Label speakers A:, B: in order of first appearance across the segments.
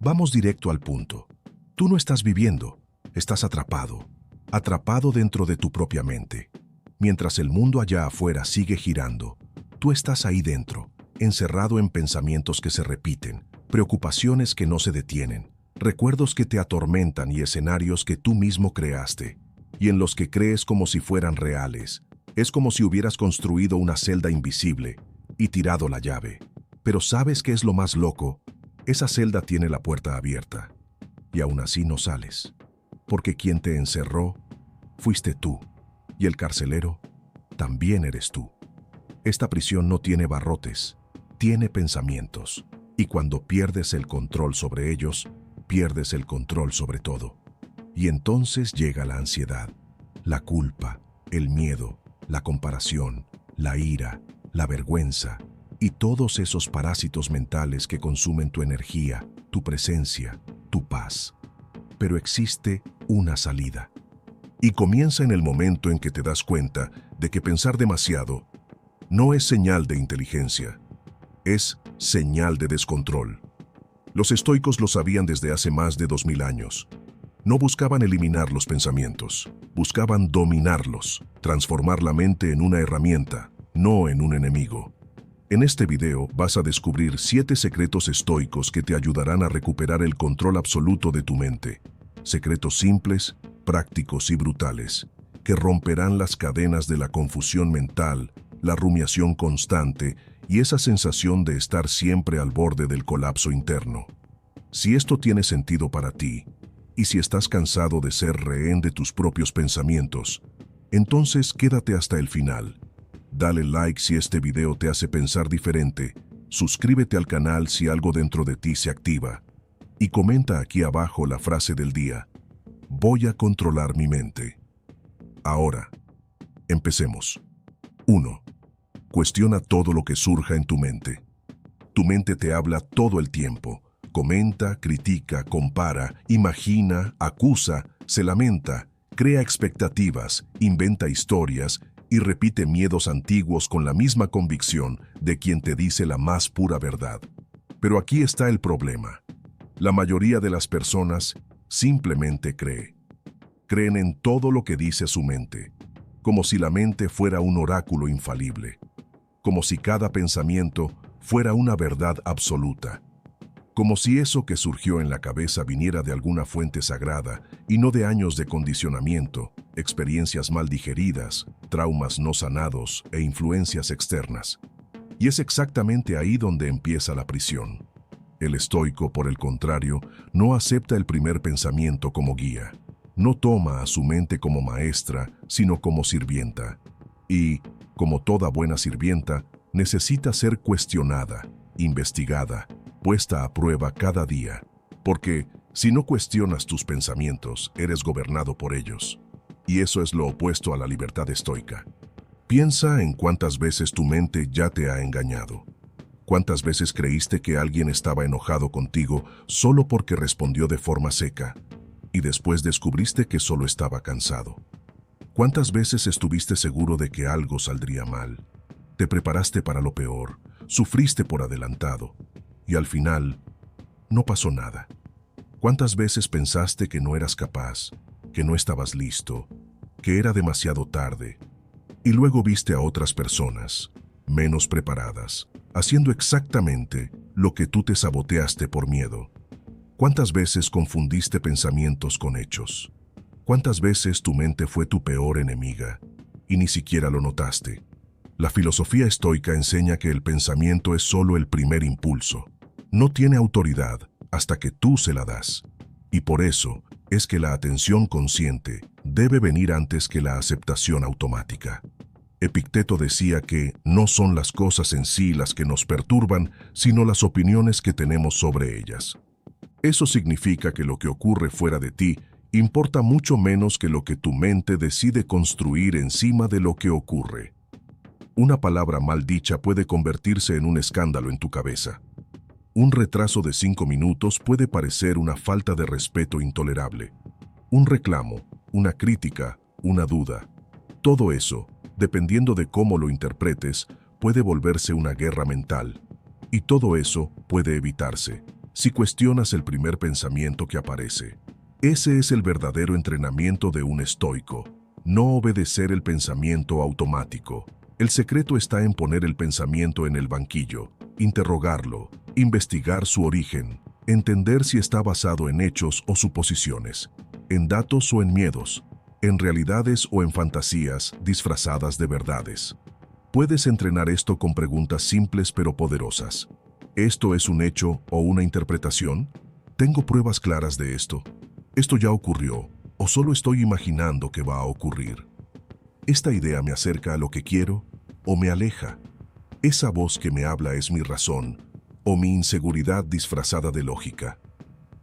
A: Vamos directo al punto. Tú no estás viviendo, estás atrapado, atrapado dentro de tu propia mente. Mientras el mundo allá afuera sigue girando, tú estás ahí dentro, encerrado en pensamientos que se repiten, preocupaciones que no se detienen, recuerdos que te atormentan y escenarios que tú mismo creaste, y en los que crees como si fueran reales. Es como si hubieras construido una celda invisible y tirado la llave. Pero ¿sabes qué es lo más loco? Esa celda tiene la puerta abierta, y aún así no sales, porque quien te encerró fuiste tú, y el carcelero también eres tú. Esta prisión no tiene barrotes, tiene pensamientos, y cuando pierdes el control sobre ellos, pierdes el control sobre todo. Y entonces llega la ansiedad, la culpa, el miedo, la comparación, la ira, la vergüenza, y todos esos parásitos mentales que consumen tu energía, tu presencia, tu paz. Pero existe una salida. Y comienza en el momento en que te das cuenta de que pensar demasiado no es señal de inteligencia, es señal de descontrol. Los estoicos lo sabían desde hace más de 2000 años. No buscaban eliminar los pensamientos, buscaban dominarlos, transformar la mente en una herramienta, no en un enemigo. En este video vas a descubrir 7 secretos estoicos que te ayudarán a recuperar el control absoluto de tu mente. Secretos simples, prácticos y brutales, que romperán las cadenas de la confusión mental, la rumiación constante y esa sensación de estar siempre al borde del colapso interno. Si esto tiene sentido para ti, y si estás cansado de ser rehén de tus propios pensamientos, entonces quédate hasta el final. Dale like si este video te hace pensar diferente, suscríbete al canal si algo dentro de ti se activa, y comenta aquí abajo la frase del día: voy a controlar mi mente. Ahora, empecemos. 1. Cuestiona todo lo que surja en tu mente. Tu mente te habla todo el tiempo. Comenta, critica, compara, imagina, acusa, se lamenta, crea expectativas, inventa historias y repite miedos antiguos con la misma convicción de quien te dice la más pura verdad. Pero aquí está el problema. La mayoría de las personas simplemente creen en todo lo que dice su mente, como si la mente fuera un oráculo infalible, como si cada pensamiento fuera una verdad absoluta, como si eso que surgió en la cabeza viniera de alguna fuente sagrada y no de años de condicionamiento, experiencias mal digeridas, traumas no sanados e influencias externas. Y es exactamente ahí donde empieza la prisión. El estoico, por el contrario, no acepta el primer pensamiento como guía. No toma a su mente como maestra, sino como sirvienta. Y, como toda buena sirvienta, necesita ser cuestionada, investigada, puesta a prueba cada día. Porque, si no cuestionas tus pensamientos, eres gobernado por ellos. Y eso es lo opuesto a la libertad estoica. Piensa en cuántas veces tu mente ya te ha engañado. ¿Cuántas veces creíste que alguien estaba enojado contigo solo porque respondió de forma seca? Y después descubriste que solo estaba cansado. ¿Cuántas veces estuviste seguro de que algo saldría mal? Te preparaste para lo peor, sufriste por adelantado, y al final, no pasó nada. ¿Cuántas veces pensaste que no eras capaz, que no estabas listo, que era demasiado tarde? Y luego viste a otras personas, menos preparadas, haciendo exactamente lo que tú te saboteaste por miedo. ¿Cuántas veces confundiste pensamientos con hechos? ¿Cuántas veces tu mente fue tu peor enemiga y ni siquiera lo notaste? La filosofía estoica enseña que el pensamiento es solo el primer impulso. No tiene autoridad hasta que tú se la das. Y por eso es que la atención consciente debe venir antes que la aceptación automática. Epicteto decía que no son las cosas en sí las que nos perturban, sino las opiniones que tenemos sobre ellas. Eso significa que lo que ocurre fuera de ti importa mucho menos que lo que tu mente decide construir encima de lo que ocurre. Una palabra mal dicha puede convertirse en un escándalo en tu cabeza. Un retraso de 5 minutos puede parecer una falta de respeto intolerable. Un reclamo, una crítica, una duda. Todo eso, dependiendo de cómo lo interpretes, puede volverse una guerra mental. Y todo eso puede evitarse, Si cuestionas el primer pensamiento que aparece, ese es el verdadero entrenamiento de un estoico. No obedecer el pensamiento automático. El secreto está en poner el pensamiento en el banquillo, interrogarlo, investigar su origen, entender si está basado en hechos o suposiciones, en datos o en miedos, en realidades o en fantasías disfrazadas de verdades. Puedes entrenar esto con preguntas simples pero poderosas. ¿Esto es un hecho o una interpretación? ¿Tengo pruebas claras de esto? ¿Esto ya ocurrió o solo estoy imaginando que va a ocurrir? ¿Esta idea me acerca a lo que quiero o me aleja? ¿Esa voz que me habla es mi razón o mi inseguridad disfrazada de lógica?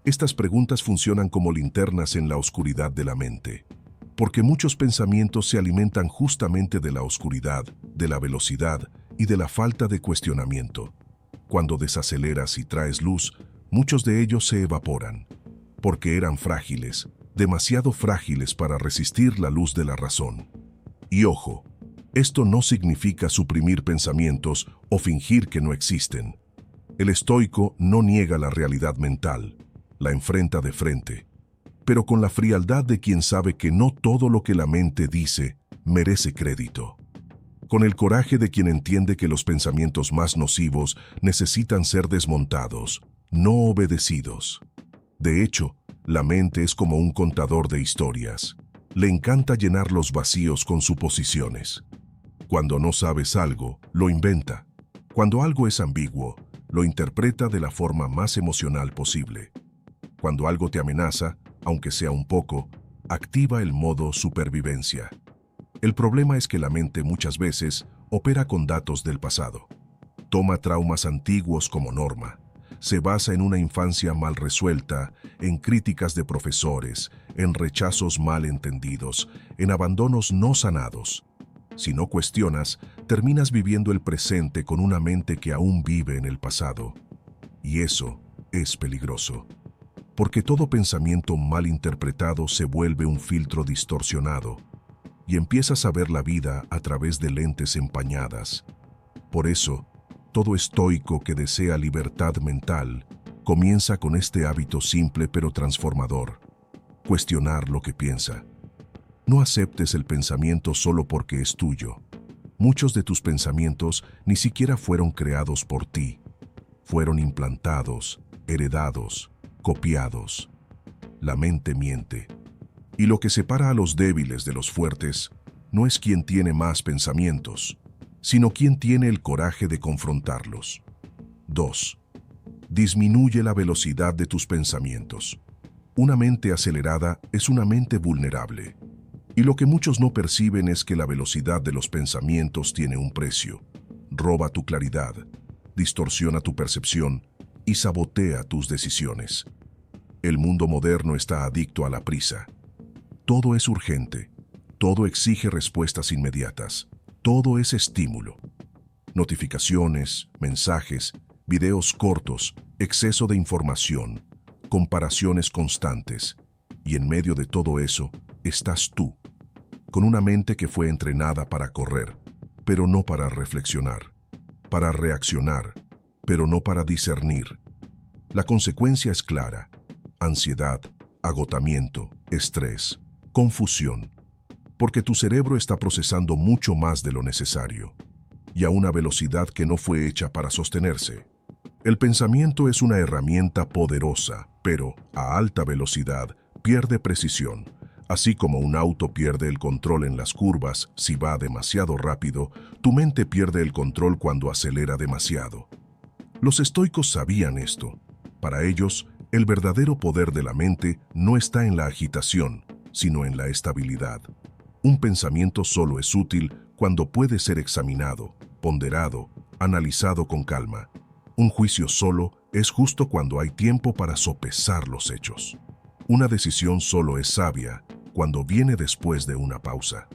A: Estas preguntas funcionan como linternas en la oscuridad de la mente, porque muchos pensamientos se alimentan justamente de la oscuridad, de la velocidad y de la falta de cuestionamiento. Cuando desaceleras y traes luz, muchos de ellos se evaporan, porque eran frágiles, demasiado frágiles para resistir la luz de la razón. Y ojo, esto no significa suprimir pensamientos o fingir que no existen. El estoico no niega la realidad mental, la enfrenta de frente, pero con la frialdad de quien sabe que no todo lo que la mente dice merece crédito. Con el coraje de quien entiende que los pensamientos más nocivos necesitan ser desmontados, no obedecidos. De hecho, la mente es como un contador de historias. Le encanta llenar los vacíos con suposiciones. Cuando no sabes algo, lo inventa. Cuando algo es ambiguo, lo interpreta de la forma más emocional posible. Cuando algo te amenaza, aunque sea un poco, activa el modo supervivencia. El problema es que la mente muchas veces opera con datos del pasado. Toma traumas antiguos como norma. Se basa en una infancia mal resuelta, en críticas de profesores, en rechazos mal entendidos, en abandonos no sanados. Si no cuestionas, terminas viviendo el presente con una mente que aún vive en el pasado. Y eso es peligroso, porque todo pensamiento mal interpretado se vuelve un filtro distorsionado y empiezas a ver la vida a través de lentes empañadas. Por eso, todo estoico que desea libertad mental comienza con este hábito simple pero transformador: cuestionar lo que piensa. No aceptes el pensamiento solo porque es tuyo. Muchos de tus pensamientos ni siquiera fueron creados por ti. Fueron implantados, heredados, copiados. La mente miente. Y lo que separa a los débiles de los fuertes no es quién tiene más pensamientos, sino quién tiene el coraje de confrontarlos. 2. Disminuye la velocidad de tus pensamientos. Una mente acelerada es una mente vulnerable. Y lo que muchos no perciben es que la velocidad de los pensamientos tiene un precio. Roba tu claridad, distorsiona tu percepción y sabotea tus decisiones. El mundo moderno está adicto a la prisa. Todo es urgente, todo exige respuestas inmediatas, todo es estímulo. Notificaciones, mensajes, videos cortos, exceso de información, comparaciones constantes. Y en medio de todo eso estás tú, con una mente que fue entrenada para correr, pero no para reflexionar, para reaccionar, pero no para discernir. La consecuencia es clara: ansiedad, agotamiento, estrés, confusión, porque tu cerebro está procesando mucho más de lo necesario, y a una velocidad que no fue hecha para sostenerse. El pensamiento es una herramienta poderosa, pero a alta velocidad pierde precisión. Así como un auto pierde el control en las curvas si va demasiado rápido, tu mente pierde el control cuando acelera demasiado. Los estoicos sabían esto. Para ellos, el verdadero poder de la mente no está en la agitación, sino en la estabilidad. Un pensamiento solo es útil cuando puede ser examinado, ponderado, analizado con calma. Un juicio solo es justo cuando hay tiempo para sopesar los hechos. Una decisión solo es sabia cuando viene después de una pausa.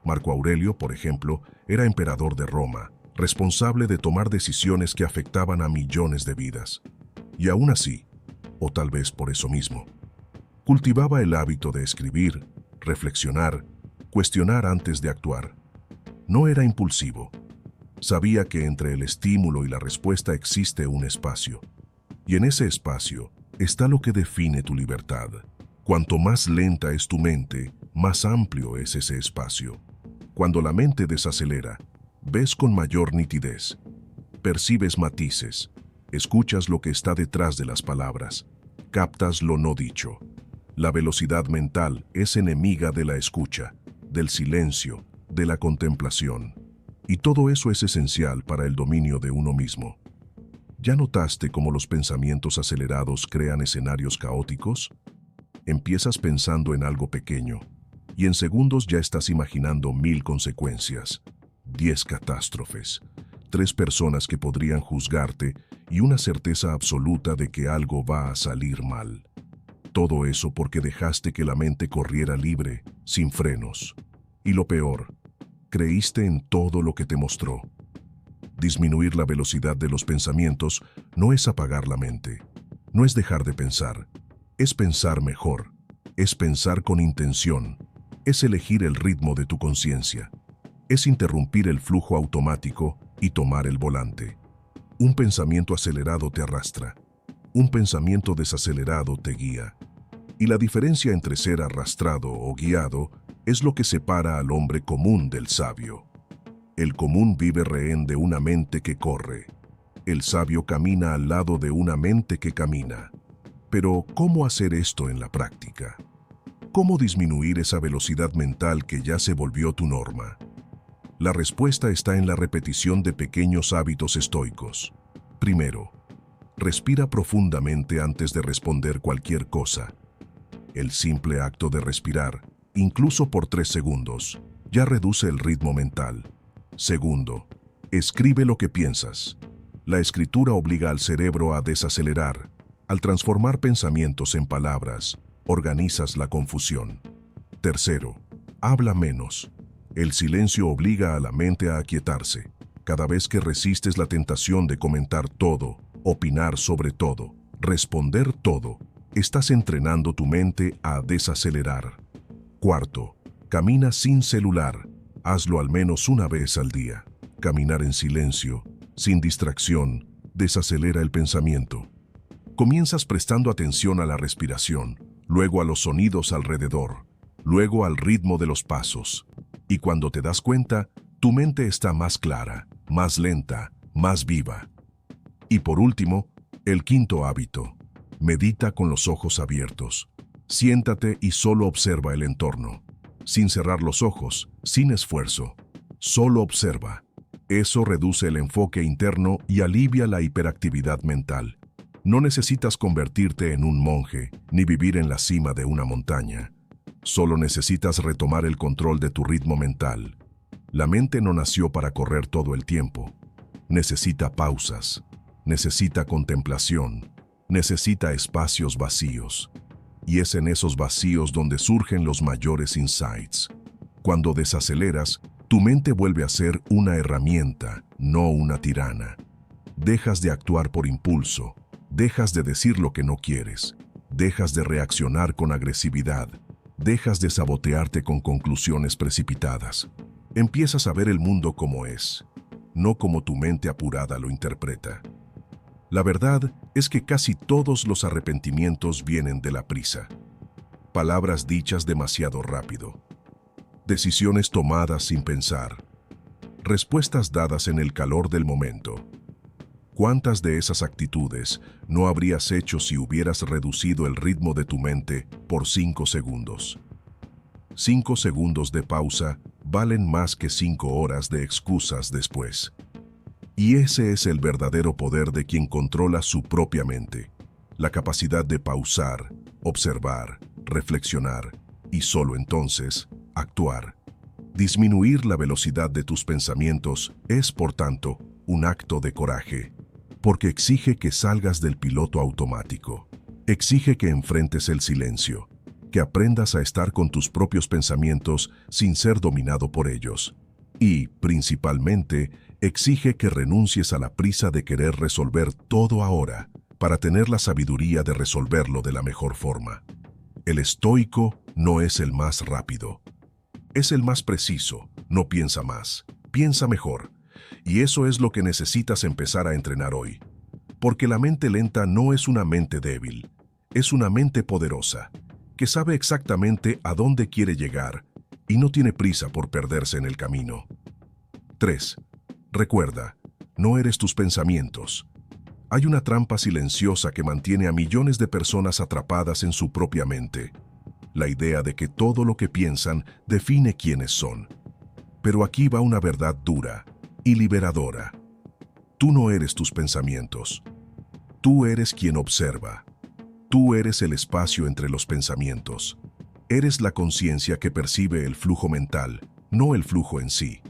A: Marco Aurelio, por ejemplo, era emperador de Roma, responsable de tomar decisiones que afectaban a millones de vidas. Y aún así, o tal vez por eso mismo, cultivaba el hábito de escribir, reflexionar, cuestionar antes de actuar. No era impulsivo. Sabía que entre el estímulo y la respuesta existe un espacio. Y en ese espacio está lo que define tu libertad. Cuanto más lenta es tu mente, más amplio es ese espacio. Cuando la mente desacelera, ves con mayor nitidez, percibes matices, escuchas lo que está detrás de las palabras, captas lo no dicho. La velocidad mental es enemiga de la escucha, del silencio, de la contemplación. Y todo eso es esencial para el dominio de uno mismo. ¿Ya notaste cómo los pensamientos acelerados crean escenarios caóticos? Empiezas pensando en algo pequeño, y en segundos ya estás imaginando 1000 consecuencias, 10 catástrofes, 3 personas que podrían juzgarte y una certeza absoluta de que algo va a salir mal. Todo eso porque dejaste que la mente corriera libre, sin frenos. Y lo peor, creíste en todo lo que te mostró. Disminuir la velocidad de los pensamientos no es apagar la mente, no es dejar de pensar, es pensar mejor, es pensar con intención, es elegir el ritmo de tu conciencia, es interrumpir el flujo automático y tomar el volante. Un pensamiento acelerado te arrastra, un pensamiento desacelerado te guía. Y la diferencia entre ser arrastrado o guiado es lo que separa al hombre común del sabio. El común vive rehén de una mente que corre. El sabio camina al lado de una mente que camina. Pero, ¿cómo hacer esto en la práctica? ¿Cómo disminuir esa velocidad mental que ya se volvió tu norma? La respuesta está en la repetición de pequeños hábitos estoicos. Primero, respira profundamente antes de responder cualquier cosa. El simple acto de respirar, incluso por 3 segundos, ya reduce el ritmo mental. Segundo, escribe lo que piensas. La escritura obliga al cerebro a desacelerar. Al transformar pensamientos en palabras, organizas la confusión. Tercero, habla menos. El silencio obliga a la mente a aquietarse. Cada vez que resistes la tentación de comentar todo, opinar sobre todo, responder todo, estás entrenando tu mente a desacelerar. Cuarto, camina sin celular. Hazlo al menos una vez al día. Caminar en silencio, sin distracción, desacelera el pensamiento. Comienzas prestando atención a la respiración, luego a los sonidos alrededor, luego al ritmo de los pasos. Y cuando te das cuenta, tu mente está más clara, más lenta, más viva. Y por último, el quinto hábito. Medita con los ojos abiertos. Siéntate y solo observa el entorno. Sin cerrar los ojos, sin esfuerzo. Solo observa. Eso reduce el enfoque interno y alivia la hiperactividad mental. No necesitas convertirte en un monje, ni vivir en la cima de una montaña. Solo necesitas retomar el control de tu ritmo mental. La mente no nació para correr todo el tiempo. Necesita pausas, necesita contemplación, necesita espacios vacíos. Y es en esos vacíos donde surgen los mayores insights. Cuando desaceleras, tu mente vuelve a ser una herramienta, no una tirana. Dejas de actuar por impulso, dejas de decir lo que no quieres, dejas de reaccionar con agresividad, dejas de sabotearte con conclusiones precipitadas. Empiezas a ver el mundo como es, no como tu mente apurada lo interpreta. La verdad es que casi todos los arrepentimientos vienen de la prisa. Palabras dichas demasiado rápido. Decisiones tomadas sin pensar. Respuestas dadas en el calor del momento. ¿Cuántas de esas actitudes no habrías hecho si hubieras reducido el ritmo de tu mente por 5 segundos? 5 segundos de pausa valen más que 5 horas de excusas después. Y ese es el verdadero poder de quien controla su propia mente. La capacidad de pausar, observar, reflexionar y solo entonces actuar. Disminuir la velocidad de tus pensamientos es, por tanto, un acto de coraje, porque exige que salgas del piloto automático. Exige que enfrentes el silencio, que aprendas a estar con tus propios pensamientos sin ser dominado por ellos. Y, principalmente, exige que renuncies a la prisa de querer resolver todo ahora, para tener la sabiduría de resolverlo de la mejor forma. El estoico no es el más rápido. Es el más preciso, no piensa más, piensa mejor. Y eso es lo que necesitas empezar a entrenar hoy. Porque la mente lenta no es una mente débil, es una mente poderosa, que sabe exactamente a dónde quiere llegar y no tiene prisa por perderse en el camino. 3. Recuerda, no eres tus pensamientos. Hay una trampa silenciosa que mantiene a millones de personas atrapadas en su propia mente. La idea de que todo lo que piensan define quiénes son. Pero aquí va una verdad dura y liberadora. Tú no eres tus pensamientos. Tú eres quien observa. Tú eres el espacio entre los pensamientos. Eres la conciencia que percibe el flujo mental, no el flujo en sí.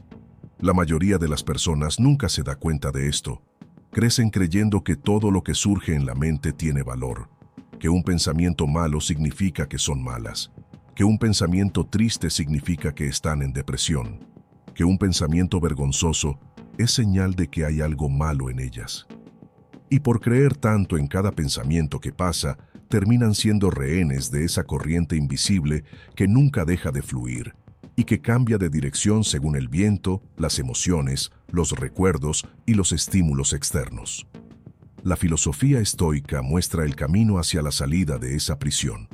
A: La mayoría de las personas nunca se da cuenta de esto. Crecen creyendo que todo lo que surge en la mente tiene valor, que un pensamiento malo significa que son malas, que un pensamiento triste significa que están en depresión, que un pensamiento vergonzoso es señal de que hay algo malo en ellas. Y por creer tanto en cada pensamiento que pasa, terminan siendo rehenes de esa corriente invisible que nunca deja de fluir y que cambia de dirección según el viento, las emociones, los recuerdos y los estímulos externos. La filosofía estoica muestra el camino hacia la salida de esa prisión.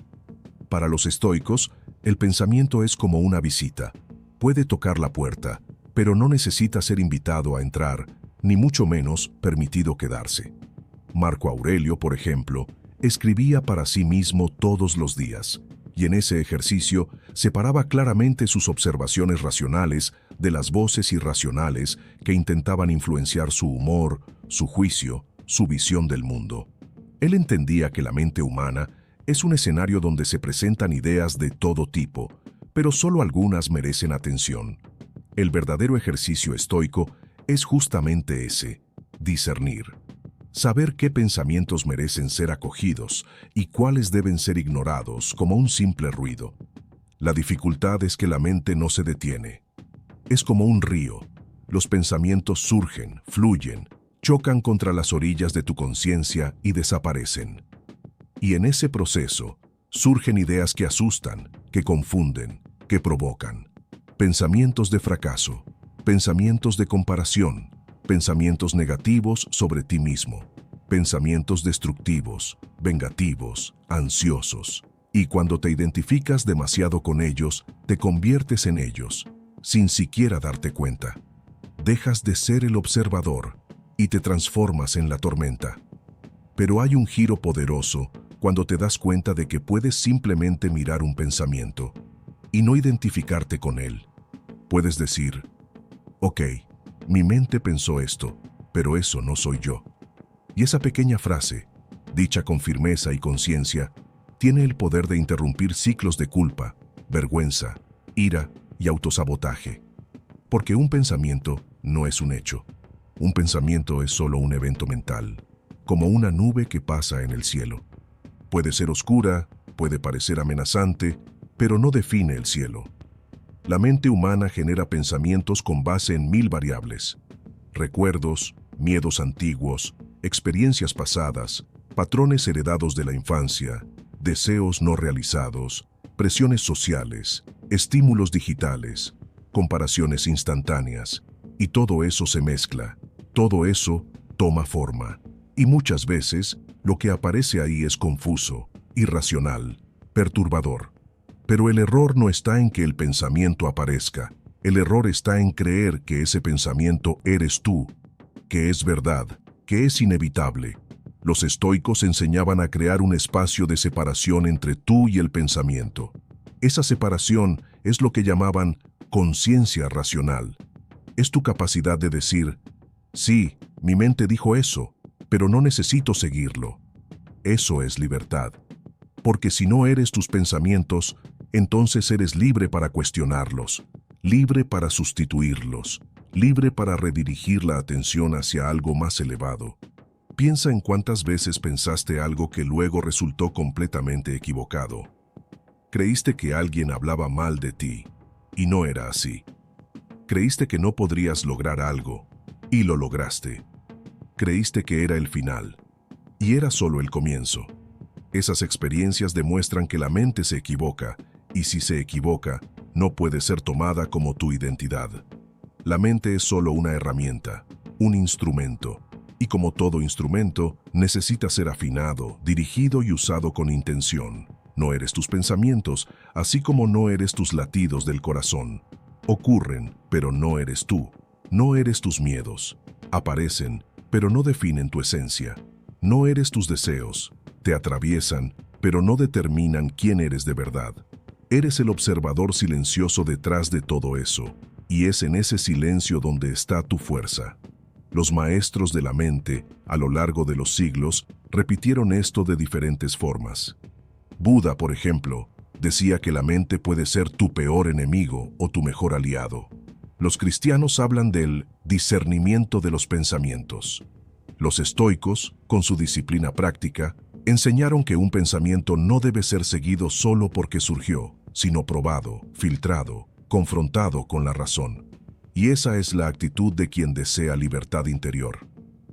A: Para los estoicos, el pensamiento es como una visita. Puede tocar la puerta, pero no necesita ser invitado a entrar, ni mucho menos permitido quedarse. Marco Aurelio, por ejemplo, escribía para sí mismo todos los días, y en ese ejercicio separaba claramente sus observaciones racionales de las voces irracionales que intentaban influenciar su humor, su juicio, su visión del mundo. Él entendía que la mente humana es un escenario donde se presentan ideas de todo tipo, pero solo algunas merecen atención. El verdadero ejercicio estoico es justamente ese, discernir. Saber qué pensamientos merecen ser acogidos y cuáles deben ser ignorados como un simple ruido. La dificultad es que la mente no se detiene. Es como un río. Los pensamientos surgen, fluyen, chocan contra las orillas de tu conciencia y desaparecen. Y en ese proceso surgen ideas que asustan, que confunden, que provocan. Pensamientos de fracaso, pensamientos de comparación, pensamientos negativos sobre ti mismo, pensamientos destructivos, vengativos, ansiosos. Y cuando te identificas demasiado con ellos, te conviertes en ellos, sin siquiera darte cuenta. Dejas de ser el observador y te transformas en la tormenta. Pero hay un giro poderoso cuando te das cuenta de que puedes simplemente mirar un pensamiento y no identificarte con él. Puedes decir, ok, mi mente pensó esto, pero eso no soy yo. Y esa pequeña frase, dicha con firmeza y conciencia, tiene el poder de interrumpir ciclos de culpa, vergüenza, ira y autosabotaje. Porque un pensamiento no es un hecho. Un pensamiento es solo un evento mental, como una nube que pasa en el cielo. Puede ser oscura, puede parecer amenazante, pero no define el cielo. La mente humana genera pensamientos con base en 1000 variables. Recuerdos, miedos antiguos, experiencias pasadas, patrones heredados de la infancia, deseos no realizados, presiones sociales, estímulos digitales, comparaciones instantáneas. Y todo eso se mezcla, todo eso toma forma. Y muchas veces, lo que aparece ahí es confuso, irracional, perturbador. Pero el error no está en que el pensamiento aparezca. El error está en creer que ese pensamiento eres tú, que es verdad, que es inevitable. Los estoicos enseñaban a crear un espacio de separación entre tú y el pensamiento. Esa separación es lo que llamaban conciencia racional. Es tu capacidad de decir, sí, mi mente dijo eso, pero no necesito seguirlo. Eso es libertad. Porque si no eres tus pensamientos, entonces eres libre para cuestionarlos, libre para sustituirlos, libre para redirigir la atención hacia algo más elevado. Piensa en cuántas veces pensaste algo que luego resultó completamente equivocado. Creíste que alguien hablaba mal de ti, y no era así. Creíste que no podrías lograr algo, y lo lograste. Creíste que era el final, y era solo el comienzo. Esas experiencias demuestran que la mente se equivoca, y si se equivoca, no puede ser tomada como tu identidad. La mente es solo una herramienta, un instrumento, y como todo instrumento, necesita ser afinado, dirigido y usado con intención. No eres tus pensamientos, así como no eres tus latidos del corazón. Ocurren, pero no eres tú. No eres tus miedos. Aparecen, pero no definen tu esencia. No eres tus deseos. Te atraviesan, pero no determinan quién eres de verdad. Eres el observador silencioso detrás de todo eso, y es en ese silencio donde está tu fuerza. Los maestros de la mente, a lo largo de los siglos, repitieron esto de diferentes formas. Buda, por ejemplo, decía que la mente puede ser tu peor enemigo o tu mejor aliado. Los cristianos hablan del discernimiento de los pensamientos. Los estoicos, con su disciplina práctica, enseñaron que un pensamiento no debe ser seguido solo porque surgió, sino probado, filtrado, confrontado con la razón. Y esa es la actitud de quien desea libertad interior.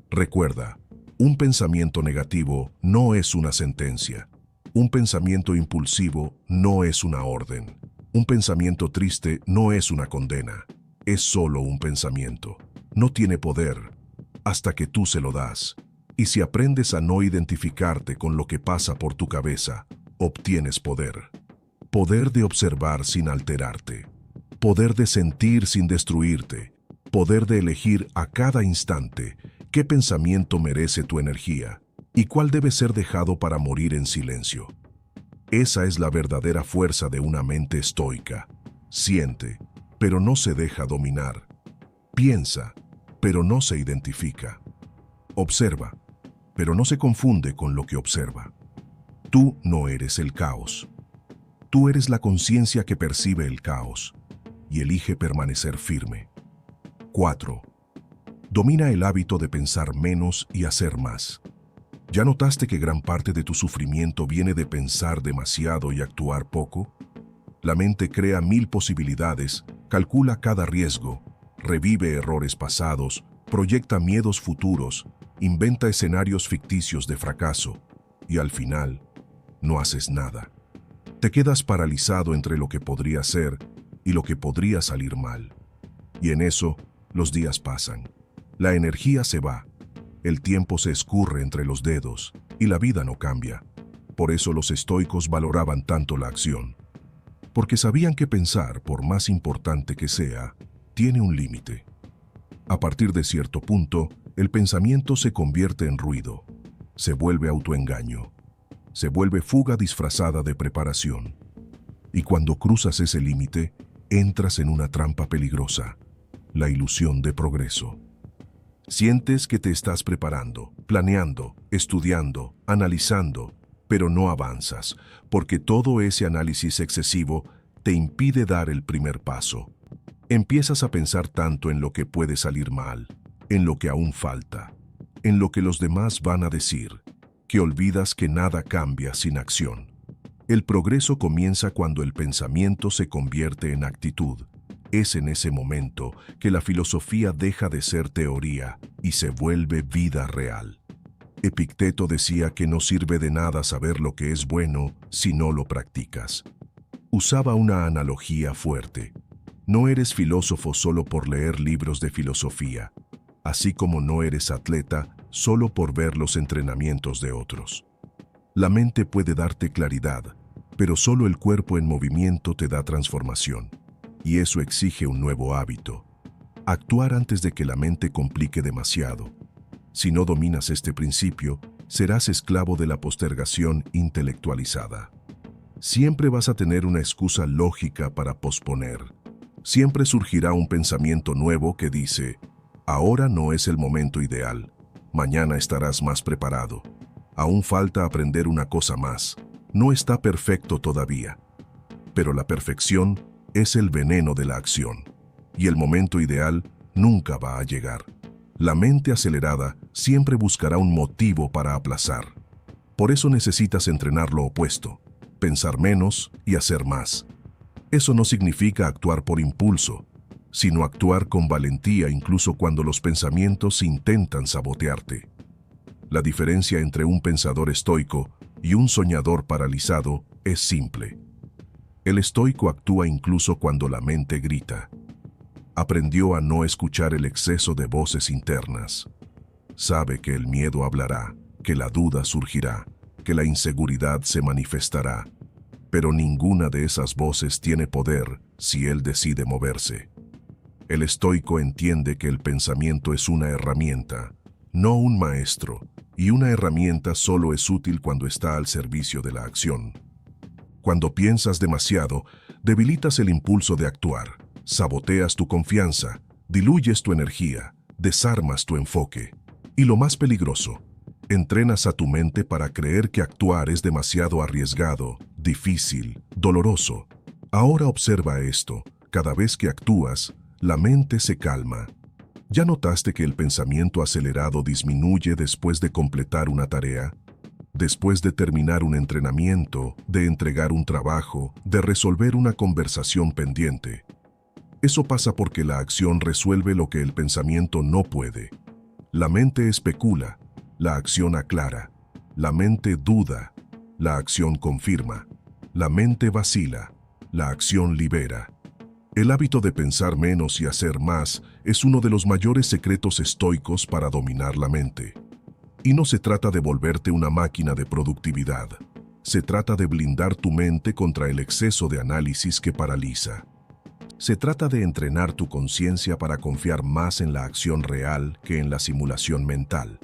A: Recuerda, un pensamiento negativo no es una sentencia. Un pensamiento impulsivo no es una orden. Un pensamiento triste no es una condena. Es solo un pensamiento. No tiene poder hasta que tú se lo das. Y si aprendes a no identificarte con lo que pasa por tu cabeza, obtienes poder. Poder de observar sin alterarte. Poder de sentir sin destruirte. Poder de elegir a cada instante qué pensamiento merece tu energía y cuál debe ser dejado para morir en silencio. Esa es la verdadera fuerza de una mente estoica. Siente, pero no se deja dominar. Piensa, pero no se identifica. Observa, pero no se confunde con lo que observa. Tú no eres el caos. Tú eres la conciencia que percibe el caos y elige permanecer firme. 4. Domina el hábito de pensar menos y hacer más. ¿Ya notaste que gran parte de tu sufrimiento viene de pensar demasiado y actuar poco? La mente crea 1000 posibilidades, calcula cada riesgo, revive errores pasados, proyecta miedos futuros, inventa escenarios ficticios de fracaso y al final no haces nada. Te quedas paralizado entre lo que podría ser y lo que podría salir mal. Y en eso, los días pasan. La energía se va, el tiempo se escurre entre los dedos y la vida no cambia. Por eso los estoicos valoraban tanto la acción. Porque sabían que pensar, por más importante que sea, tiene un límite. A partir de cierto punto, el pensamiento se convierte en ruido, se vuelve autoengaño, se vuelve fuga disfrazada de preparación. Y cuando cruzas ese límite, entras en una trampa peligrosa, la ilusión de progreso. Sientes que te estás preparando, planeando, estudiando, analizando, pero no avanzas, porque todo ese análisis excesivo te impide dar el primer paso. Empiezas a pensar tanto en lo que puede salir mal, en lo que aún falta, en lo que los demás van a decir, que olvidas que nada cambia sin acción. El progreso comienza cuando el pensamiento se convierte en actitud. Es en ese momento que la filosofía deja de ser teoría y se vuelve vida real. Epicteto decía que no sirve de nada saber lo que es bueno si no lo practicas. Usaba una analogía fuerte. No eres filósofo solo por leer libros de filosofía, así como no eres atleta solo por ver los entrenamientos de otros. La mente puede darte claridad, pero solo el cuerpo en movimiento te da transformación. Y eso exige un nuevo hábito. Actuar antes de que la mente complique demasiado. Si no dominas este principio, serás esclavo de la postergación intelectualizada. Siempre vas a tener una excusa lógica para posponer. Siempre surgirá un pensamiento nuevo que dice, ahora no es el momento ideal, mañana estarás más preparado. Aún falta aprender una cosa más, no está perfecto todavía. Pero la perfección es el veneno de la acción, y el momento ideal nunca va a llegar. La mente acelerada siempre buscará un motivo para aplazar. Por eso necesitas entrenar lo opuesto, pensar menos y hacer más. Eso no significa actuar por impulso, sino actuar con valentía incluso cuando los pensamientos intentan sabotearte. La diferencia entre un pensador estoico y un soñador paralizado es simple. El estoico actúa incluso cuando la mente grita. Aprendió a no escuchar el exceso de voces internas. Sabe que el miedo hablará, que la duda surgirá, que la inseguridad se manifestará, pero ninguna de esas voces tiene poder si él decide moverse. El estoico entiende que el pensamiento es una herramienta, no un maestro, y una herramienta solo es útil cuando está al servicio de la acción. Cuando piensas demasiado, debilitas el impulso de actuar, saboteas tu confianza, diluyes tu energía, desarmas tu enfoque. Y lo más peligroso, entrenas a tu mente para creer que actuar es demasiado arriesgado, difícil, doloroso. Ahora observa esto, cada vez que actúas, la mente se calma. ¿Ya notaste que el pensamiento acelerado disminuye después de completar una tarea? Después de terminar un entrenamiento, de entregar un trabajo, de resolver una conversación pendiente. Eso pasa porque la acción resuelve lo que el pensamiento no puede. La mente especula, la acción aclara. La mente duda, la acción confirma. La mente vacila, la acción libera. El hábito de pensar menos y hacer más es uno de los mayores secretos estoicos para dominar la mente. Y no se trata de volverte una máquina de productividad. Se trata de blindar tu mente contra el exceso de análisis que paraliza. Se trata de entrenar tu conciencia para confiar más en la acción real que en la simulación mental.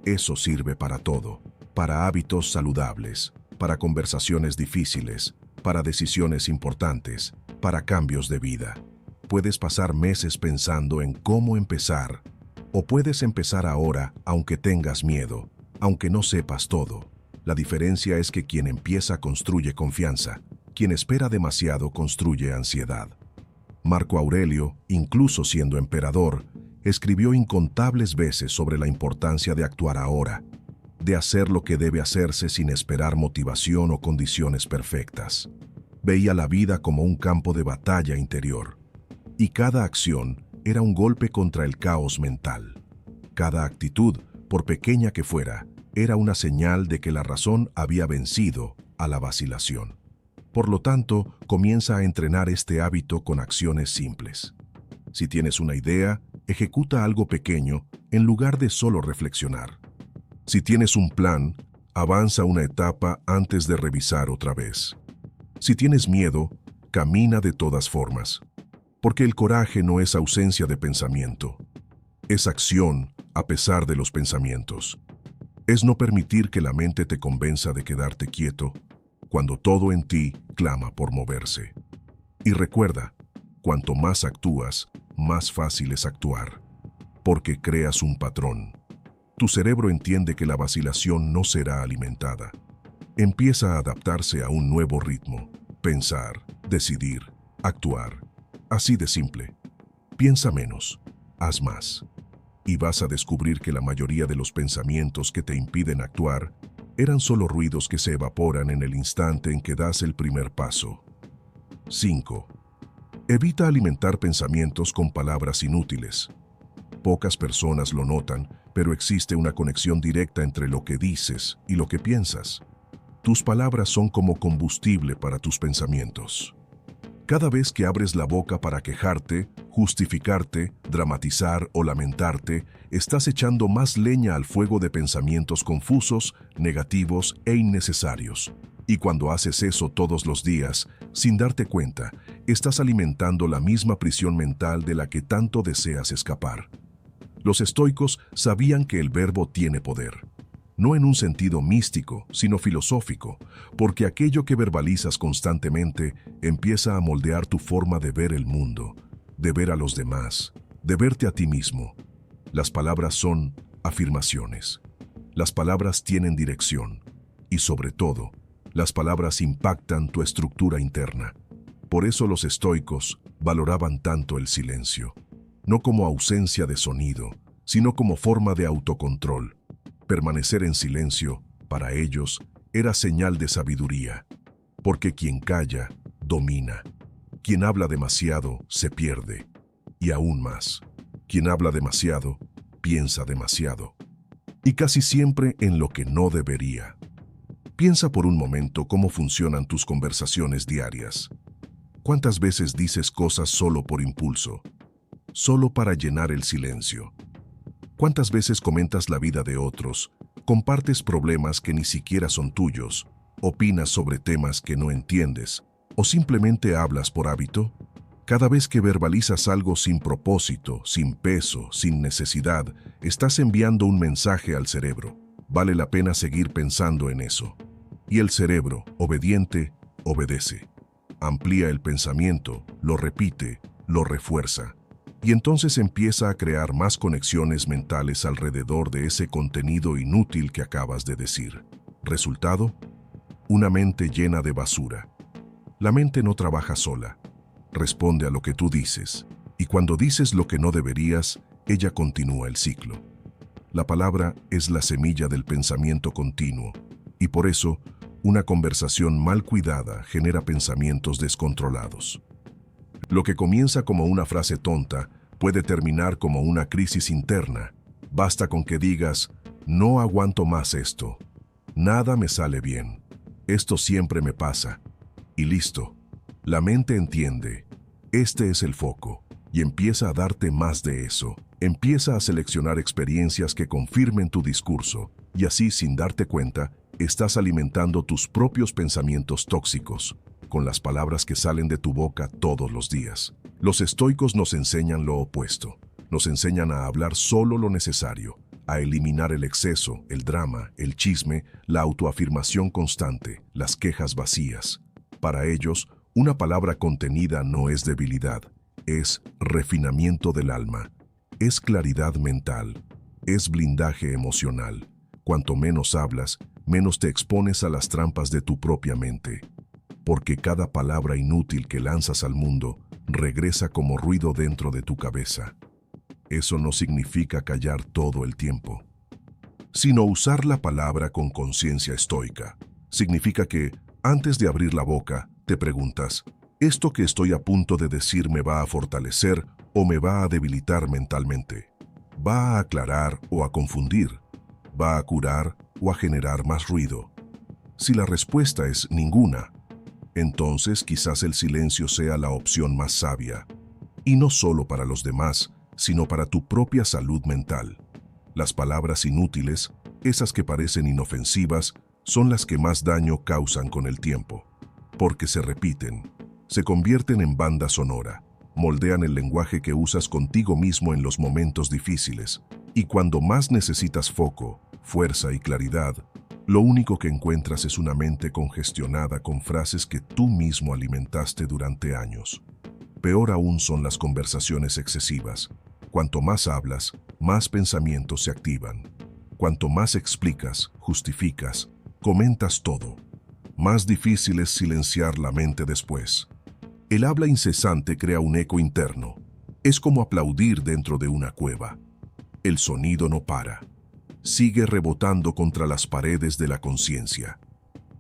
A: Eso sirve para todo, para hábitos saludables, para conversaciones difíciles, para decisiones importantes, para cambios de vida. Puedes pasar meses pensando en cómo empezar, o puedes empezar ahora aunque tengas miedo, aunque no sepas todo. La diferencia es que quien empieza construye confianza, quien espera demasiado construye ansiedad. Marco Aurelio, incluso siendo emperador, escribió incontables veces sobre la importancia de actuar ahora, de hacer lo que debe hacerse sin esperar motivación o condiciones perfectas. Veía la vida como un campo de batalla interior, y cada acción era un golpe contra el caos mental. Cada actitud, por pequeña que fuera, era una señal de que la razón había vencido a la vacilación. Por lo tanto, comienza a entrenar este hábito con acciones simples. Si tienes una idea, ejecuta algo pequeño en lugar de solo reflexionar. Si tienes un plan, avanza una etapa antes de revisar otra vez. Si tienes miedo, camina de todas formas. Porque el coraje no es ausencia de pensamiento. Es acción a pesar de los pensamientos. Es no permitir que la mente te convenza de quedarte quieto cuando todo en ti clama por moverse. Y recuerda, cuanto más actúas, más fácil es actuar, porque creas un patrón. Tu cerebro entiende que la vacilación no será alimentada. Empieza a adaptarse a un nuevo ritmo, pensar, decidir, actuar. Así de simple. Piensa menos, haz más. Y vas a descubrir que la mayoría de los pensamientos que te impiden actuar eran solo ruidos que se evaporan en el instante en que das el primer paso. 5. Evita alimentar pensamientos con palabras inútiles. Pocas personas lo notan, pero existe una conexión directa entre lo que dices y lo que piensas. Tus palabras son como combustible para tus pensamientos. Cada vez que abres la boca para quejarte, justificarte, dramatizar o lamentarte, estás echando más leña al fuego de pensamientos confusos, negativos e innecesarios. Y cuando haces eso todos los días, sin darte cuenta, estás alimentando la misma prisión mental de la que tanto deseas escapar. Los estoicos sabían que el verbo tiene poder. No en un sentido místico, sino filosófico, porque aquello que verbalizas constantemente empieza a moldear tu forma de ver el mundo, de ver a los demás, de verte a ti mismo. Las palabras son afirmaciones. Las palabras tienen dirección y, sobre todo, las palabras impactan tu estructura interna. Por eso los estoicos valoraban tanto el silencio, no como ausencia de sonido, sino como forma de autocontrol. Permanecer en silencio, para ellos, era señal de sabiduría, porque quien calla, domina. Quien habla demasiado, se pierde. Y aún más, quien habla demasiado, piensa demasiado. Y casi siempre en lo que no debería. Piensa por un momento cómo funcionan tus conversaciones diarias. ¿Cuántas veces dices cosas solo por impulso? Solo para llenar el silencio. ¿Cuántas veces comentas la vida de otros, compartes problemas que ni siquiera son tuyos, opinas sobre temas que no entiendes, o simplemente hablas por hábito? Cada vez que verbalizas algo sin propósito, sin peso, sin necesidad, estás enviando un mensaje al cerebro. Vale la pena seguir pensando en eso. Y el cerebro, obediente, obedece. Amplía el pensamiento, lo repite, lo refuerza. Y entonces empieza a crear más conexiones mentales alrededor de ese contenido inútil que acabas de decir. ¿Resultado? Una mente llena de basura. La mente no trabaja sola. Responde a lo que tú dices, y cuando dices lo que no deberías, ella continúa el ciclo. La palabra es la semilla del pensamiento continuo, y por eso, una conversación mal cuidada genera pensamientos descontrolados. Lo que comienza como una frase tonta puede terminar como una crisis interna. Basta con que digas, no aguanto más esto, nada me sale bien, esto siempre me pasa, y listo. La mente entiende, este es el foco, y empieza a darte más de eso. Empieza a seleccionar experiencias que confirmen tu discurso, y así, sin darte cuenta, estás alimentando tus propios pensamientos tóxicos, con las palabras que salen de tu boca todos los días. Los estoicos nos enseñan lo opuesto. Nos enseñan a hablar solo lo necesario, a eliminar el exceso, el drama, el chisme, la autoafirmación constante, las quejas vacías. Para ellos, una palabra contenida no es debilidad, es refinamiento del alma, es claridad mental, es blindaje emocional. Cuanto menos hablas, menos te expones a las trampas de tu propia mente, porque cada palabra inútil que lanzas al mundo regresa como ruido dentro de tu cabeza. Eso no significa callar todo el tiempo, sino usar la palabra con conciencia estoica. Significa que, antes de abrir la boca, te preguntas, ¿esto que estoy a punto de decir me va a fortalecer o me va a debilitar mentalmente? ¿Va a aclarar o a confundir? ¿Va a curar o a generar más ruido? Si la respuesta es ninguna, entonces quizás el silencio sea la opción más sabia, y no solo para los demás, sino para tu propia salud mental. Las palabras inútiles, esas que parecen inofensivas, son las que más daño causan con el tiempo, porque se repiten, se convierten en banda sonora, moldean el lenguaje que usas contigo mismo en los momentos difíciles, y cuando más necesitas foco, fuerza y claridad, lo único que encuentras es una mente congestionada con frases que tú mismo alimentaste durante años. Peor aún son las conversaciones excesivas. Cuanto más hablas, más pensamientos se activan. Cuanto más explicas, justificas, comentas todo, más difícil es silenciar la mente después. El habla incesante crea un eco interno. Es como aplaudir dentro de una cueva. El sonido no para. Sigue rebotando contra las paredes de la conciencia.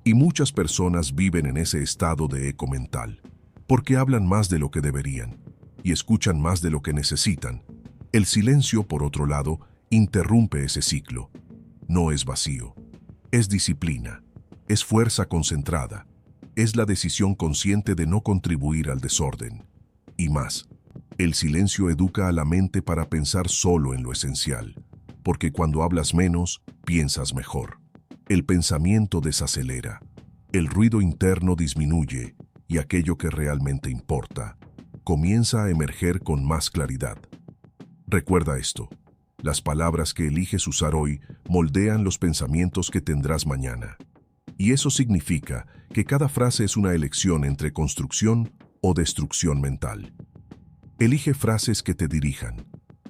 A: Y muchas personas viven en ese estado de eco mental, porque hablan más de lo que deberían y escuchan más de lo que necesitan. El silencio, por otro lado, interrumpe ese ciclo. No es vacío, es disciplina, es fuerza concentrada, es la decisión consciente de no contribuir al desorden. Y más, el silencio educa a la mente para pensar solo en lo esencial, porque cuando hablas menos, piensas mejor. El pensamiento desacelera, el ruido interno disminuye y aquello que realmente importa comienza a emerger con más claridad. Recuerda esto, las palabras que eliges usar hoy moldean los pensamientos que tendrás mañana. Y eso significa que cada frase es una elección entre construcción o destrucción mental. Elige frases que te dirijan,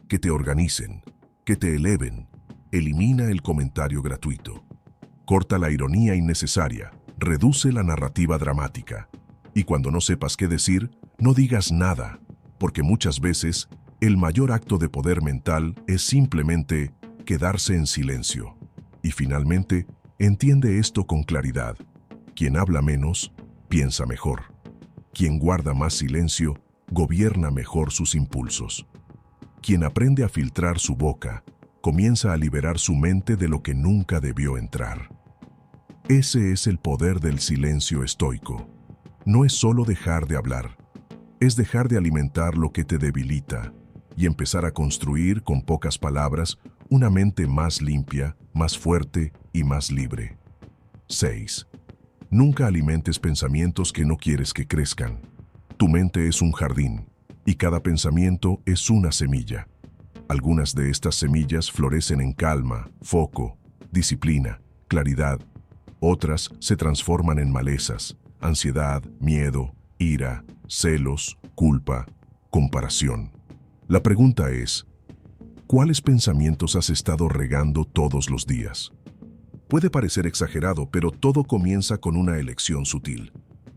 A: que te organicen, que te eleven. Elimina el comentario gratuito. Corta la ironía innecesaria. Reduce la narrativa dramática. Y cuando no sepas qué decir, no digas nada, porque muchas veces el mayor acto de poder mental es simplemente quedarse en silencio. Y finalmente, entiende esto con claridad. Quien habla menos, piensa mejor. Quien guarda más silencio, gobierna mejor sus impulsos. Quien aprende a filtrar su boca, comienza a liberar su mente de lo que nunca debió entrar. Ese es el poder del silencio estoico. No es solo dejar de hablar, es dejar de alimentar lo que te debilita y empezar a construir con pocas palabras una mente más limpia, más fuerte y más libre. 6. Nunca alimentes pensamientos que no quieres que crezcan. Tu mente es un jardín, y cada pensamiento es una semilla. Algunas de estas semillas florecen en calma, foco, disciplina, claridad. Otras se transforman en malezas, ansiedad, miedo, ira, celos, culpa, comparación. La pregunta es, ¿cuáles pensamientos has estado regando todos los días? Puede parecer exagerado, pero todo comienza con una elección sutil.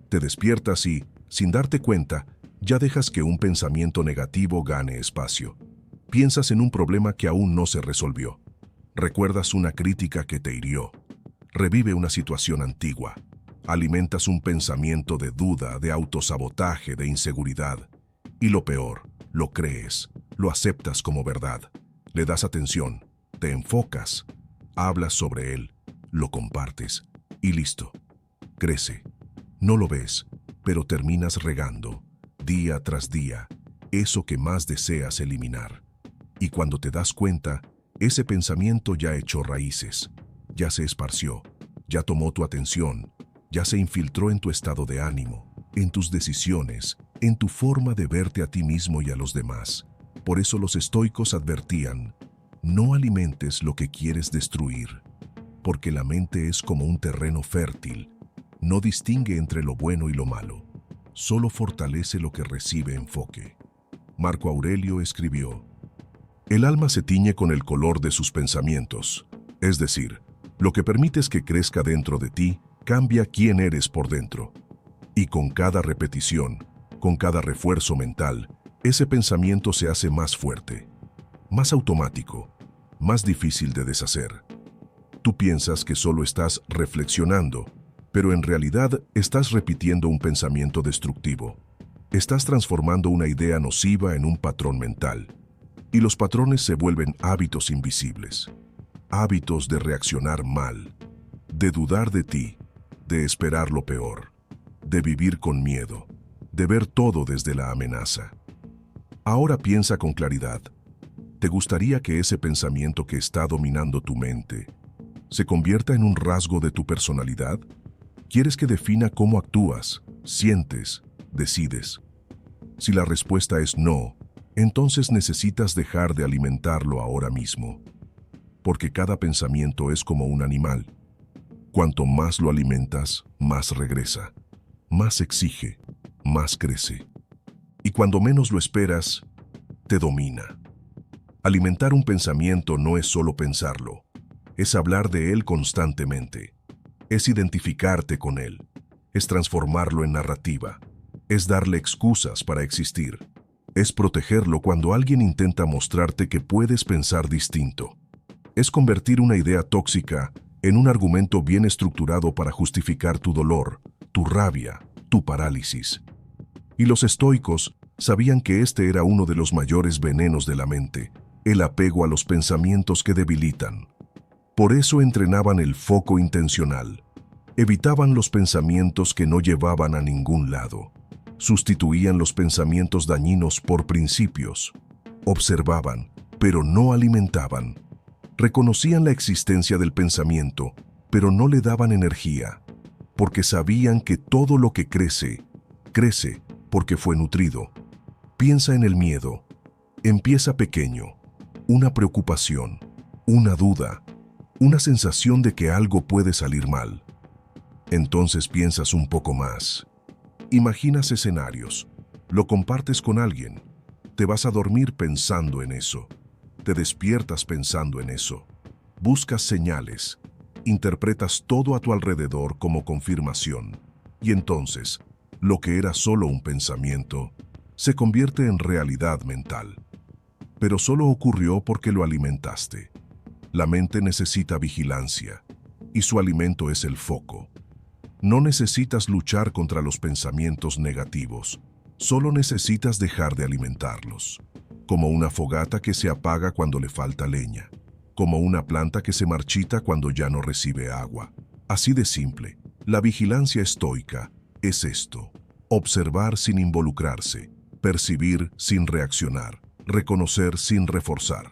A: Te despiertas y, sin darte cuenta, ya dejas que un pensamiento negativo gane espacio. Piensas en un problema que aún no se resolvió. Recuerdas una crítica que te hirió. Revive una situación antigua. Alimentas un pensamiento de duda, de autosabotaje, de inseguridad. Y lo peor, lo crees, lo aceptas como verdad. Le das atención, te enfocas, hablas sobre él, lo compartes y listo. Crece. No lo ves, pero terminas regando, día tras día, eso que más deseas eliminar. Y cuando te das cuenta, ese pensamiento ya echó raíces, ya se esparció, ya tomó tu atención, ya se infiltró en tu estado de ánimo, en tus decisiones, en tu forma de verte a ti mismo y a los demás. Por eso los estoicos advertían, no alimentes lo que quieres destruir, porque la mente es como un terreno fértil, no distingue entre lo bueno y lo malo, solo fortalece lo que recibe enfoque. Marco Aurelio escribió, el alma se tiñe con el color de sus pensamientos, es decir, lo que permites que crezca dentro de ti cambia quién eres por dentro. Y con cada repetición, con cada refuerzo mental, ese pensamiento se hace más fuerte, más automático, más difícil de deshacer. Tú piensas que solo estás reflexionando, pero en realidad estás repitiendo un pensamiento destructivo. Estás transformando una idea nociva en un patrón mental. Y los patrones se vuelven hábitos invisibles. Hábitos de reaccionar mal, de dudar de ti, de esperar lo peor, de vivir con miedo, de ver todo desde la amenaza. Ahora piensa con claridad. ¿Te gustaría que ese pensamiento que está dominando tu mente se convierta en un rasgo de tu personalidad? ¿Quieres que defina cómo actúas, sientes, decides? Si la respuesta es no, entonces necesitas dejar de alimentarlo ahora mismo. Porque cada pensamiento es como un animal. Cuanto más lo alimentas, más regresa, más exige, más crece. Y cuando menos lo esperas, te domina. Alimentar un pensamiento no es solo pensarlo, es hablar de él constantemente, es identificarte con él, es transformarlo en narrativa, es darle excusas para existir, es protegerlo cuando alguien intenta mostrarte que puedes pensar distinto, es convertir una idea tóxica en un argumento bien estructurado para justificar tu dolor, tu rabia, tu parálisis. Y los estoicos sabían que este era uno de los mayores venenos de la mente, el apego a los pensamientos que debilitan. Por eso entrenaban el foco intencional. Evitaban los pensamientos que no llevaban a ningún lado. Sustituían los pensamientos dañinos por principios. Observaban, pero no alimentaban. Reconocían la existencia del pensamiento, pero no le daban energía, porque sabían que todo lo que crece, crece porque fue nutrido. Piensa en el miedo. Empieza pequeño. Una preocupación, una duda, una sensación de que algo puede salir mal. Entonces piensas un poco más. Imaginas escenarios, lo compartes con alguien, te vas a dormir pensando en eso, te despiertas pensando en eso, buscas señales, interpretas todo a tu alrededor como confirmación, y entonces, lo que era solo un pensamiento, se convierte en realidad mental. Pero solo ocurrió porque lo alimentaste. La mente necesita vigilancia, y su alimento es el foco. No necesitas luchar contra los pensamientos negativos, solo necesitas dejar de alimentarlos. Como una fogata que se apaga cuando le falta leña, como una planta que se marchita cuando ya no recibe agua. Así de simple, la vigilancia estoica es esto: observar sin involucrarse, percibir sin reaccionar, reconocer sin reforzar.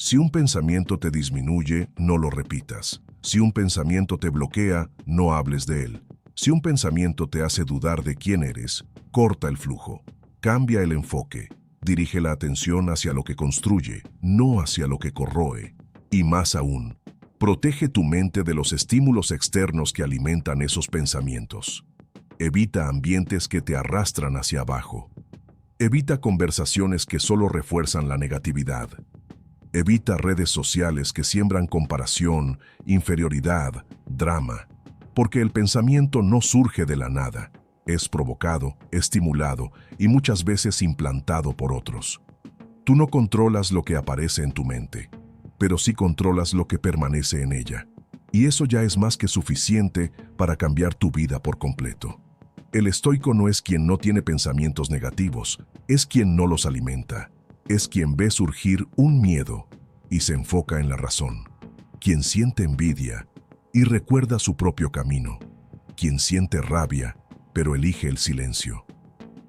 A: Si un pensamiento te disminuye, no lo repitas. Si un pensamiento te bloquea, no hables de él. Si un pensamiento te hace dudar de quién eres, corta el flujo. Cambia el enfoque. Dirige la atención hacia lo que construye, no hacia lo que corroe. Y más aún, protege tu mente de los estímulos externos que alimentan esos pensamientos. Evita ambientes que te arrastran hacia abajo. Evita conversaciones que solo refuerzan la negatividad. Evita redes sociales que siembran comparación, inferioridad, drama. Porque el pensamiento no surge de la nada. Es provocado, estimulado y muchas veces implantado por otros. Tú no controlas lo que aparece en tu mente, pero sí controlas lo que permanece en ella. Y eso ya es más que suficiente para cambiar tu vida por completo. El estoico no es quien no tiene pensamientos negativos, es quien no los alimenta. Es quien ve surgir un miedo y se enfoca en la razón. Quien siente envidia y recuerda su propio camino. Quien siente rabia, pero elige el silencio.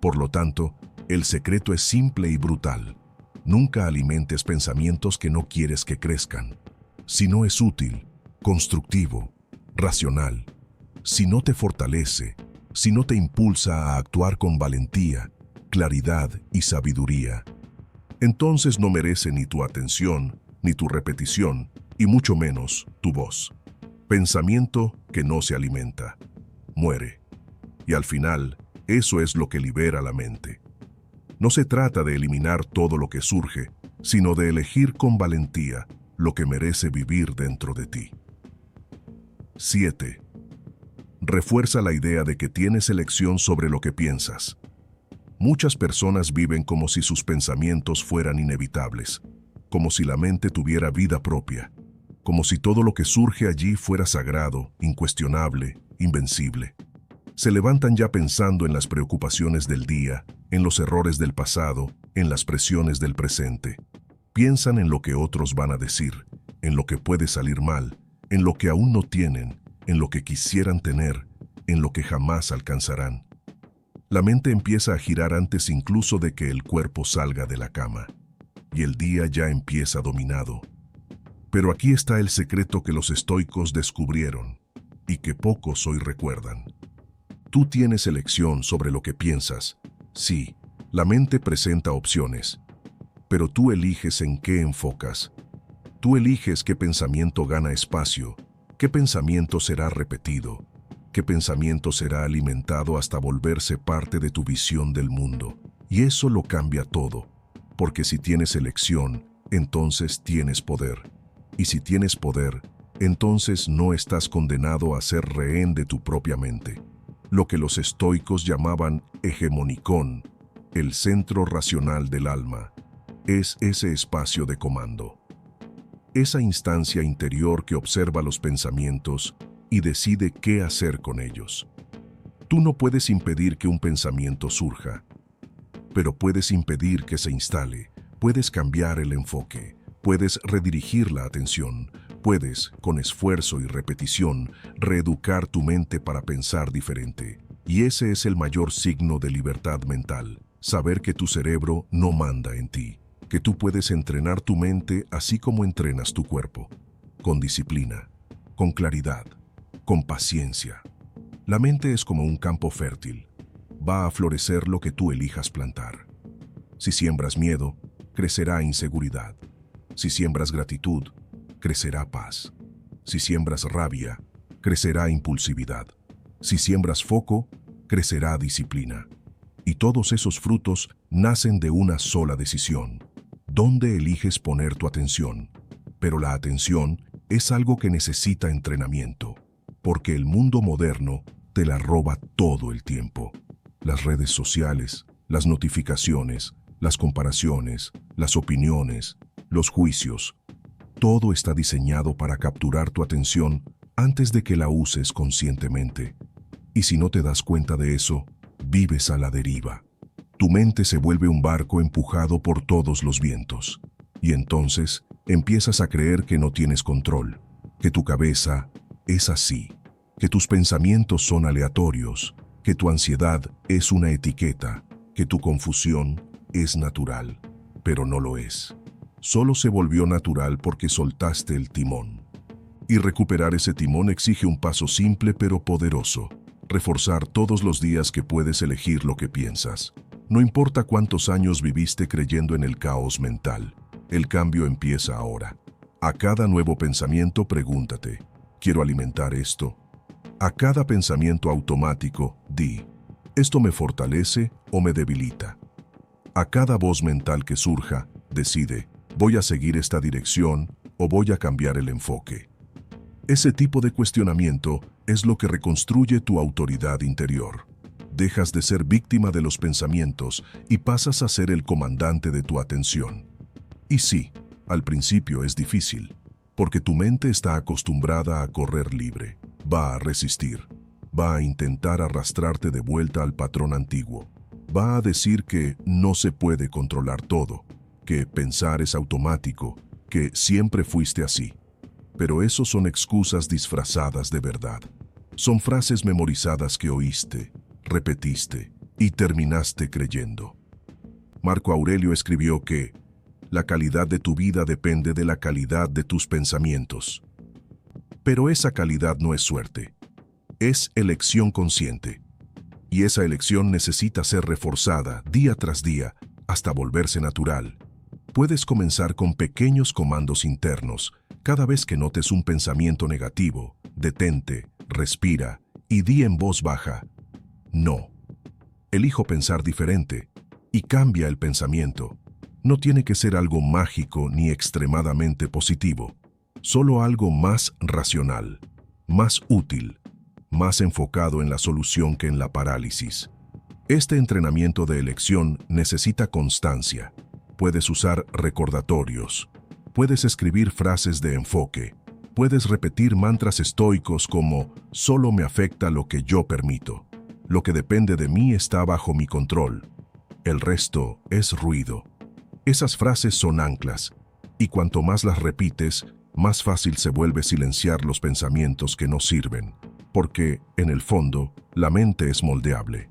A: Por lo tanto, el secreto es simple y brutal. Nunca alimentes pensamientos que no quieres que crezcan. Si no es útil, constructivo, racional, si no te fortalece, si no te impulsa a actuar con valentía, claridad y sabiduría, entonces no merece ni tu atención, ni tu repetición, y mucho menos tu voz. Pensamiento que no se alimenta, muere. Y al final, eso es lo que libera la mente. No se trata de eliminar todo lo que surge, sino de elegir con valentía lo que merece vivir dentro de ti. 7. Refuerza la idea de que tienes elección sobre lo que piensas. Muchas personas viven como si sus pensamientos fueran inevitables, como si la mente tuviera vida propia, como si todo lo que surge allí fuera sagrado, incuestionable, invencible. Se levantan ya pensando en las preocupaciones del día, en los errores del pasado, en las presiones del presente. Piensan en lo que otros van a decir, en lo que puede salir mal, en lo que aún no tienen, en lo que quisieran tener, en lo que jamás alcanzarán. La mente empieza a girar antes incluso de que el cuerpo salga de la cama, y el día ya empieza dominado. Pero aquí está el secreto que los estoicos descubrieron, y que pocos hoy recuerdan. Tú tienes elección sobre lo que piensas. Sí, la mente presenta opciones, pero tú eliges en qué enfocas. Tú eliges qué pensamiento gana espacio, qué pensamiento será repetido, qué pensamiento será alimentado hasta volverse parte de tu visión del mundo. Y eso lo cambia todo, porque si tienes elección, entonces tienes poder. Y si tienes poder, entonces no estás condenado a ser rehén de tu propia mente. Lo que los estoicos llamaban hegemonicón, el centro racional del alma, es ese espacio de comando. Esa instancia interior que observa los pensamientos y decide qué hacer con ellos. Tú no puedes impedir que un pensamiento surja, pero puedes impedir que se instale, puedes cambiar el enfoque, puedes redirigir la atención, puedes, con esfuerzo y repetición, reeducar tu mente para pensar diferente. Y ese es el mayor signo de libertad mental, saber que tu cerebro no manda en ti, que tú puedes entrenar tu mente así como entrenas tu cuerpo, con disciplina, con claridad, con paciencia. La mente es como un campo fértil, va a florecer lo que tú elijas plantar. Si siembras miedo, crecerá inseguridad. Si siembras gratitud, crecerá paz. Si siembras rabia, crecerá impulsividad. Si siembras foco, crecerá disciplina. Y todos esos frutos nacen de una sola decisión. ¿Dónde eliges poner tu atención? Pero la atención es algo que necesita entrenamiento, porque el mundo moderno te la roba todo el tiempo. Las redes sociales, las notificaciones, las comparaciones, las opiniones, los juicios, todo está diseñado para capturar tu atención antes de que la uses conscientemente. Y si no te das cuenta de eso, vives a la deriva. Tu mente se vuelve un barco empujado por todos los vientos. Y entonces empiezas a creer que no tienes control, que tu cabeza es así, que tus pensamientos son aleatorios, que tu ansiedad es una etiqueta, que tu confusión es natural, pero no lo es. solo se volvió natural porque soltaste el timón. Y recuperar ese timón exige un paso simple pero poderoso. Reforzar todos los días que puedes elegir lo que piensas. No importa cuántos años viviste creyendo en el caos mental, el cambio empieza ahora. A cada nuevo pensamiento pregúntate, ¿quiero alimentar esto? A cada pensamiento automático, di, ¿esto me fortalece o me debilita? A cada voz mental que surja, decide, ¿voy a seguir esta dirección o voy a cambiar el enfoque? Ese tipo de cuestionamiento es lo que reconstruye tu autoridad interior. Dejas de ser víctima de los pensamientos y pasas a ser el comandante de tu atención. Y sí, al principio es difícil, porque tu mente está acostumbrada a correr libre. Va a resistir, va a intentar arrastrarte de vuelta al patrón antiguo. Va a decir que no se puede controlar todo, que pensar es automático, que siempre fuiste así. Pero eso son excusas disfrazadas de verdad. Son frases memorizadas que oíste, repetiste y terminaste creyendo. Marco Aurelio escribió que la calidad de tu vida depende de la calidad de tus pensamientos. Pero esa calidad no es suerte, es elección consciente. Y esa elección necesita ser reforzada día tras día hasta volverse natural. Puedes comenzar con pequeños comandos internos. Cada vez que notes un pensamiento negativo, detente, respira y di en voz baja, no. Elijo pensar diferente y cambia el pensamiento. No tiene que ser algo mágico ni extremadamente positivo, solo algo más racional, más útil, más enfocado en la solución que en la parálisis. Este entrenamiento de elección necesita constancia. Puedes usar recordatorios, puedes escribir frases de enfoque, puedes repetir mantras estoicos como «Solo me afecta lo que yo permito. Lo que depende de mí está bajo mi control. El resto es ruido». Esas frases son anclas, y cuanto más las repites, más fácil se vuelve silenciar los pensamientos que no sirven, porque, en el fondo, la mente es moldeable.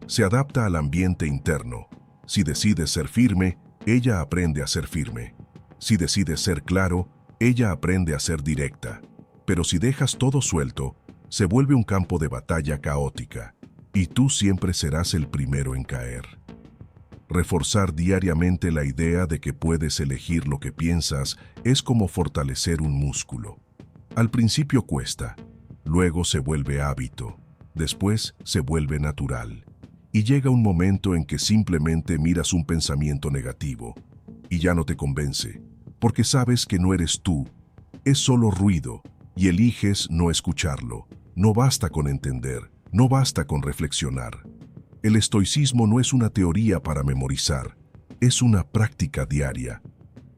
A: Se adapta al ambiente interno. Si decides ser firme, ella aprende a ser firme. Si decides ser claro, ella aprende a ser directa. Pero si dejas todo suelto, se vuelve un campo de batalla caótica, y tú siempre serás el primero en caer. Reforzar diariamente la idea de que puedes elegir lo que piensas es como fortalecer un músculo. Al principio cuesta, luego se vuelve hábito, después se vuelve natural. Y llega un momento en que simplemente miras un pensamiento negativo y ya no te convence, porque sabes que no eres tú, es solo ruido y eliges no escucharlo. No basta con entender, no basta con reflexionar. El estoicismo no es una teoría para memorizar, es una práctica diaria.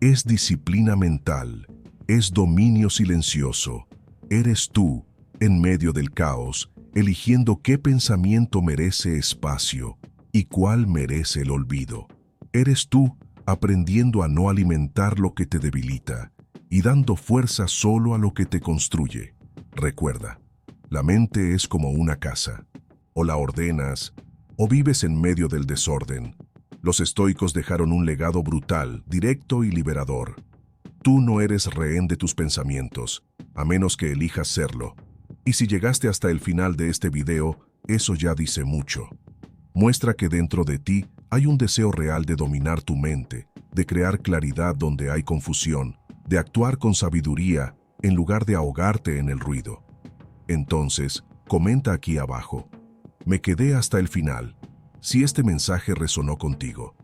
A: Es disciplina mental, es dominio silencioso. Eres tú, en medio del caos, eligiendo qué pensamiento merece espacio y cuál merece el olvido. Eres tú, aprendiendo a no alimentar lo que te debilita y dando fuerza solo a lo que te construye. Recuerda, la mente es como una casa. O la ordenas, o vives en medio del desorden. Los estoicos dejaron un legado brutal, directo y liberador. Tú no eres rehén de tus pensamientos, a menos que elijas serlo. Y si llegaste hasta el final de este video, eso ya dice mucho. Muestra que dentro de ti hay un deseo real de dominar tu mente, de crear claridad donde hay confusión, de actuar con sabiduría en lugar de ahogarte en el ruido. Entonces, comenta aquí abajo. Me quedé hasta el final, si este mensaje resonó contigo.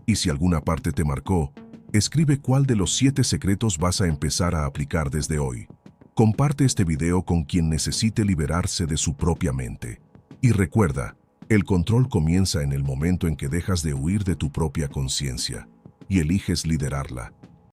A: Y si alguna parte te marcó, escribe cuál de los 7 secretos vas a empezar a aplicar desde hoy. Comparte este video con quien necesite liberarse de su propia mente. Y recuerda, el control comienza en el momento en que dejas de huir de tu propia conciencia y eliges liderarla.